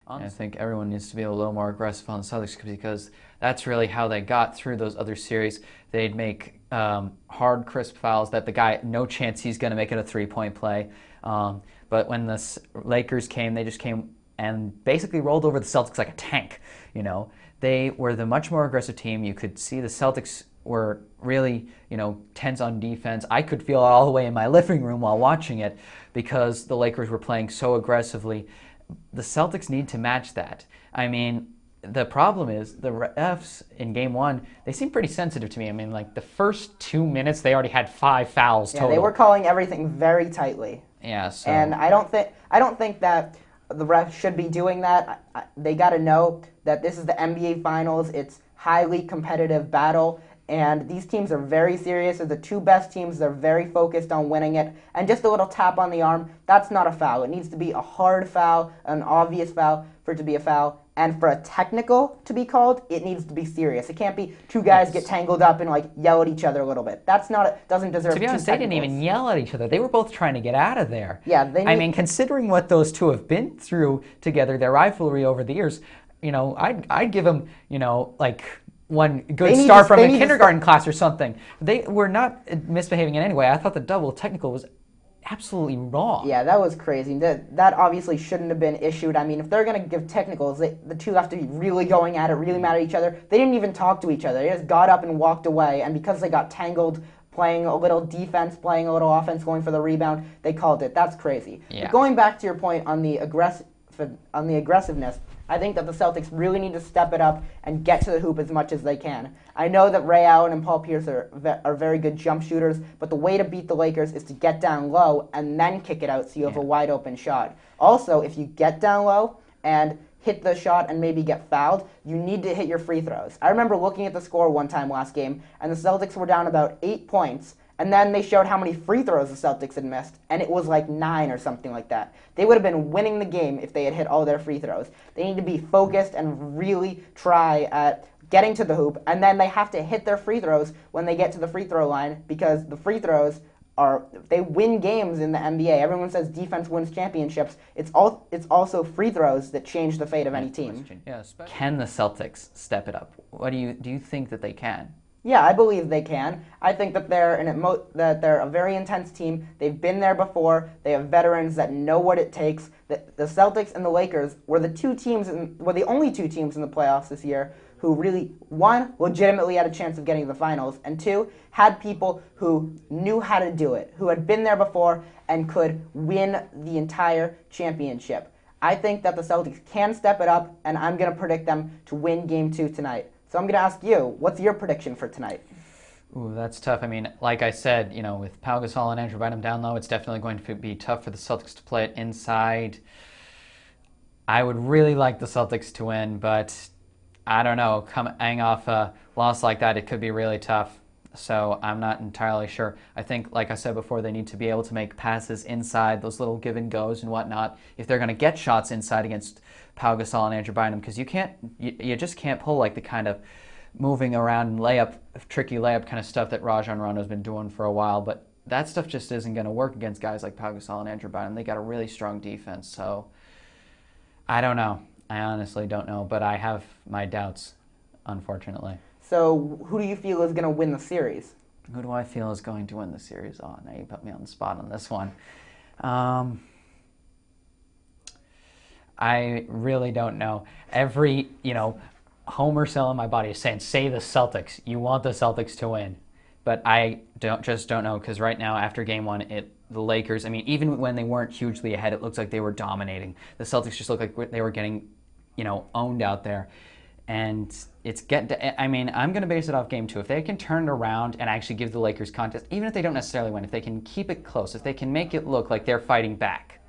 I think everyone needs to be a little more aggressive on the Celtics because that's really how they got through those other series. They'd make hard, crisp fouls that the guy, no chance he's going to make it a three-point play. But when the Lakers came, they just came and basically rolled over the Celtics like a tank. You know, they were the much more aggressive team. You could see the Celtics were really, tense on defense. I could feel it all the way in my living room while watching it because the Lakers were playing so aggressively. The Celtics need to match that. I mean, the problem is the refs in game one, they seem pretty sensitive to me. I mean, like the first 2 minutes, they already had 5 fouls total. Yeah, they were calling everything very tightly. Yeah, so. And I don't think that the refs should be doing that. They got to know that this is the NBA Finals. It's highly competitive battle. And these teams are very serious. They're the two best teams. They're very focused on winning it. And just a little tap on the arm, that's not a foul. It needs to be a hard foul, an obvious foul for it to be a foul. And for a technical to be called, it needs to be serious. It can't be two guys get tangled up and yell at each other a little bit. That's not doesn't deserve. To be honest, they didn't even yell at each other. They were both trying to get out of there. Yeah, I mean, considering what those two have been through together, their rivalry over the years, I'd give them, one good star from a kindergarten class or something. They were not misbehaving in any way. I thought the double technical was absolutely wrong. Yeah, that was crazy. That obviously shouldn't have been issued. I mean, if they're going to give technicals, the two have to be really going at it, really mad at each other. They didn't even talk to each other. They just got up and walked away, and because they got tangled playing a little defense, playing a little offense, going for the rebound, they called it. That's crazy. Yeah. But going back to your point on the aggressiveness, I think that the Celtics really need to step it up and get to the hoop as much as they can. I know that Ray Allen and Paul Pierce are very good jump shooters, but the way to beat the Lakers is to get down low and then kick it out so you have a wide open shot. Also, if you get down low and hit the shot and maybe get fouled, you need to hit your free throws. I remember looking at the score one time last game, and the Celtics were down about 8 points, and then they showed how many free throws the Celtics had missed, and it was like 9 or something like that. They would have been winning the game if they had hit all their free throws. They need to be focused and really try at getting to the hoop, and then they have to hit their free throws when they get to the free throw line because the free throws they win games in the NBA. Everyone says defense wins championships. It's also free throws that change the fate of any team. Yeah, can the Celtics step it up? Do you think that they can? Yeah, I believe they can. I think that they're a very intense team. They've been there before. They have veterans that know what it takes. The Celtics and the Lakers were the only two teams in the playoffs this year who really, one, legitimately had a chance of getting to the finals, and two, had people who knew how to do it, who had been there before and could win the entire championship. I think that the Celtics can step it up, and I'm going to predict them to win Game 2 tonight. So I'm going to ask you, what's your prediction for tonight? Ooh, that's tough. I mean, like I said, with Pau Gasol and Andrew Bynum down low, it's definitely going to be tough for the Celtics to play it inside. I would really like the Celtics to win, but I don't know. Coming off a loss like that, it could be really tough. So I'm not entirely sure. I think, like I said before, they need to be able to make passes inside, those little give and goes and whatnot, if they're going to get shots inside against Pau Gasol and Andrew Bynum, because you just can't pull like the kind of moving around tricky layup kind of stuff that Rajon Rondo's been doing for a while. But that stuff just isn't going to work against guys like Pau Gasol and Andrew Bynum. They got a really strong defense, so I don't know. I honestly don't know, but I have my doubts, unfortunately. So who do you feel is going to win the series? Who do I feel is going to win the series? Oh, now you put me on the spot on this one. I really don't know. Every, homer cell in my body is saying, say the Celtics. You want the Celtics to win. But I don't know, because right now, after game one, the Lakers, even when they weren't hugely ahead, it looks like they were dominating. The Celtics just looked like they were getting, owned out there. And I'm going to base it off game 2. If they can turn it around and actually give the Lakers contest, even if they don't necessarily win, if they can keep it close, if they can make it look like they're fighting back,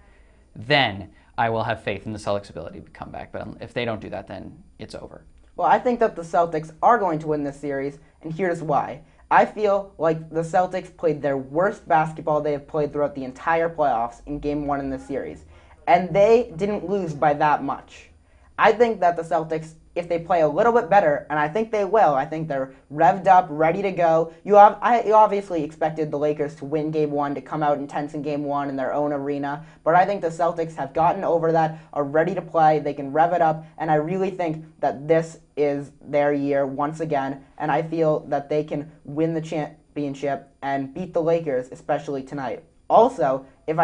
then I will have faith in the Celtics' ability to come back. But if they don't do that, then it's over. Well, I think that the Celtics are going to win this series, and here's why. I feel like the Celtics played their worst basketball they have played throughout the entire playoffs in Game 1 in this series, and they didn't lose by that much. I think that the Celtics if they play a little bit better, and I think they will. I think they're revved up, ready to go. You obviously expected the Lakers to win Game 1, to come out intense in Game 1 in their own arena, but I think the Celtics have gotten over that, are ready to play, they can rev it up, and I really think that this is their year once again, and I feel that they can win the championship and beat the Lakers, especially tonight. Also, if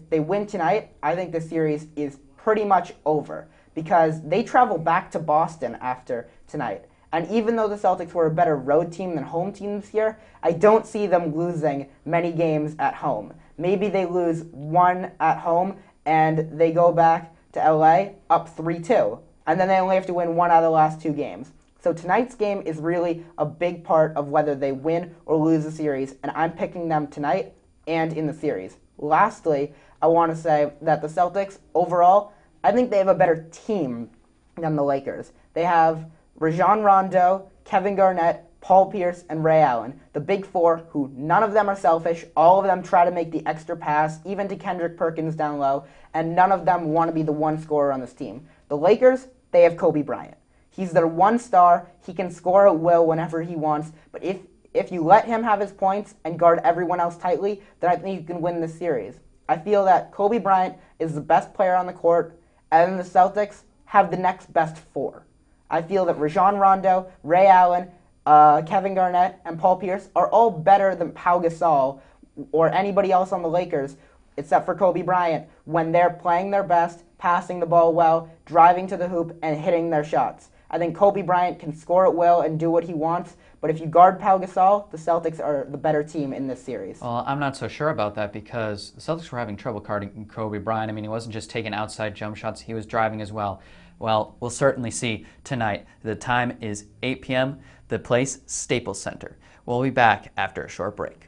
they win tonight, I think the series is pretty much over, because they travel back to Boston after tonight. And even though the Celtics were a better road team than home team this year, I don't see them losing many games at home. Maybe they lose one at home and they go back to LA up 3-2. And then they only have to win one out of the last 2 games. So tonight's game is really a big part of whether they win or lose the series, and I'm picking them tonight and in the series. Lastly, I want to say that the Celtics, overall, I think they have a better team than the Lakers. They have Rajon Rondo, Kevin Garnett, Paul Pierce, and Ray Allen, the big 4, who none of them are selfish. All of them try to make the extra pass, even to Kendrick Perkins down low, and none of them want to be the one scorer on this team. The Lakers, they have Kobe Bryant. He's their one star. He can score at will whenever he wants, but if you let him have his points and guard everyone else tightly, then I think you can win this series. I feel that Kobe Bryant is the best player on the court, and the Celtics have the next best 4. I feel that Rajon Rondo, Ray Allen, Kevin Garnett, and Paul Pierce are all better than Pau Gasol or anybody else on the Lakers, except for Kobe Bryant, when they're playing their best, passing the ball well, driving to the hoop, and hitting their shots. I think Kobe Bryant can score at will and do what he wants, but if you guard Pau Gasol, the Celtics are the better team in this series. Well, I'm not so sure about that, because the Celtics were having trouble guarding Kobe Bryant. I mean, he wasn't just taking outside jump shots, he was driving as well. Well, we'll certainly see tonight. The time is 8 p.m., the place, Staples Center. We'll be back after a short break.